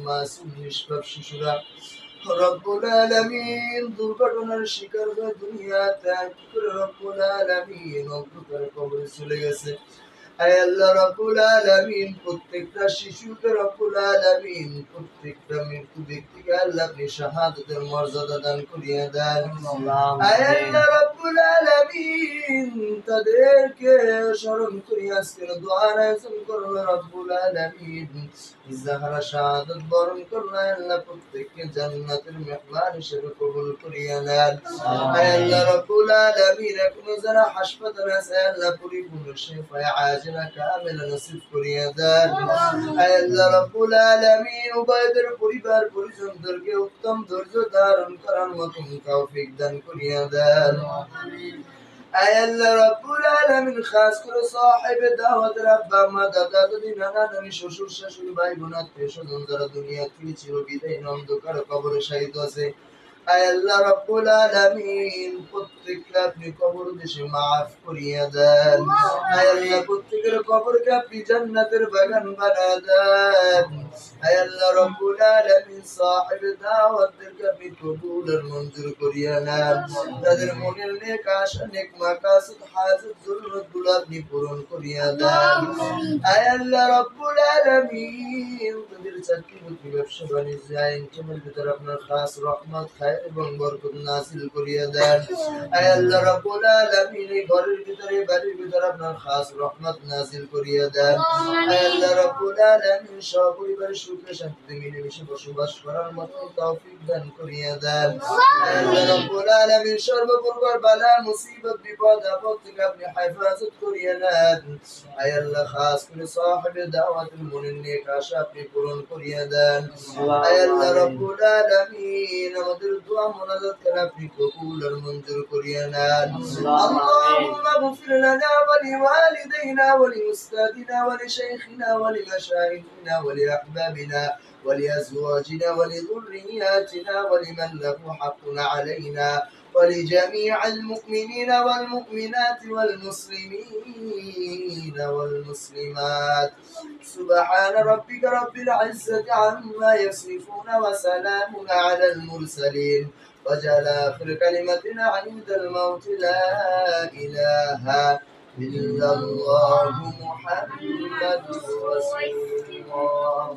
মাসুম নিষ্পাপ শিশুরা রব্বুল আলামিন দুর্ঘটনার শিকার হয়ে দুনিয়াতে রব্বুল আলামিন অন্ধকার কবরে চলে গেছে। আয় আল্লাহ রব্বুল আলামিন প্রত্যেকটা শিশুকে রব্বুল আলামিন প্রত্যেকটা মৃত্যু ব্যক্তিকে আল্লাহ আপনি শাহাদাতের মর্যাদা দান করিয়ে দেন। আয় আল্লাহ রব্বুল আলামিন তাদেরকে স্মরণ করি আজকের দোয়ার আয়োজন করুন রব্বুল আলামিন। যাহারা শাহাদাত বরণ করল আল্লাহ প্রত্যেককে জান্নাতের মেহমান হিসেবে কবুল করিয়া নেন। আয় আল্লাহ রব্বুল আলামিন এখনো যারা হাসপাতালে আছে আল্লাহ পরিপূর্ণ শিফা আজিলা কামিলা নসিব করিয়া দেন। আয় আল্লাহ রব্বুল আলামিন উভয়দের পরিবার পরিজনদেরকে উত্তম ধৈর্য ধারণ করার মতন তৌফিক দান করিয়া দেন। আয় আল্লাহ রব্বুল আলামিন খাস করে সাহেবে দাওয়াতের আব্বা মা দাদা দাদি নানা নানি শ্বশুর শাশুড়ি ভাই বোন আত্মীয় স্বজন যারা দুনিয়া থেকে চিরবিদায় অন্ধকার কবরে শায়িত আছে আয় আল্লাহ রব্বুল আলামিন প্রত্যেককে আপনি কবর দেশে মাফ করিয়া দেন। আয় আল্লাহ প্রত্যেকের কবরকে আপনি জান্নাতের বাগান বানায়া দেন। আয় আল্লাহ রব্বুল আলামিন সাহেবে দাওয়াতদেরকে আপনি কবুল আর মঞ্জুর করিয়া নেন। তাদের মনের নেক আশা নেক মাকাসিদ হাজত জরুরতগুলো আপনি পূরণ করিয়া দেন। আয় আল্লাহ রব্বুল আলামিন তাদের চাকরি বাকরি ব্যবসা বাণিজ্য আইন কানুনের ভিতরে আপনার খাস রহমত খায়ের এবং বরকত নাযিল করিয়া দেন। আয় আল্লাহ রব্বুল আলামিন এই ঘরের ভিতরে বাড়ির ভিতরে আপনার খাস রহমত নাযিল করিয়া দেন। আয় আল্লাহ রব্বুল আলামিন সপরিবারে সুখে শান্তিতে মিলেমিশে বসবাস করার মতো তৌফিক দান করিয়া দেন। আয় আল্লাহ রব্বুল আলামিন সর্বপ্রকার বালা মুসিবত বিপদ আপদ থেকে আপনি হেফাজত করিয়া নেন। আয় আল্লাহ খাস করে সাহেবে দাওয়াতের মনের নেক আশা আপনি পূরণ করিয়া দেন। আয় আল্লাহ রব্বুল আলামিন আমাদের দোয়া মুনাজাত করে আপনি কবুল আর মঞ্জুর করিয়া নেন। আল্লাহুম্মা গফির লানা ওয়া লিওয়ালিদাইনা ওয়া লিউস্তাদিনা ওয়া লিশাইখিনা ওয়া লিমাশাইখিনা ওয়া লিআহবাবিনা ওয়া লিআজওয়াজিনা ওয়া লিযুররিয়াতিনা ওয়া লিমান লাহু হাক্কুন আলাইনা ولجميع المؤمنين والمؤمنات والمسلمين والمسلمات سبحان ربك رب العزة عما يصفون وسلام على المرسلين وجعل آخر كلمتنا عند الموت لا إله إلا الله محمد رسول الله.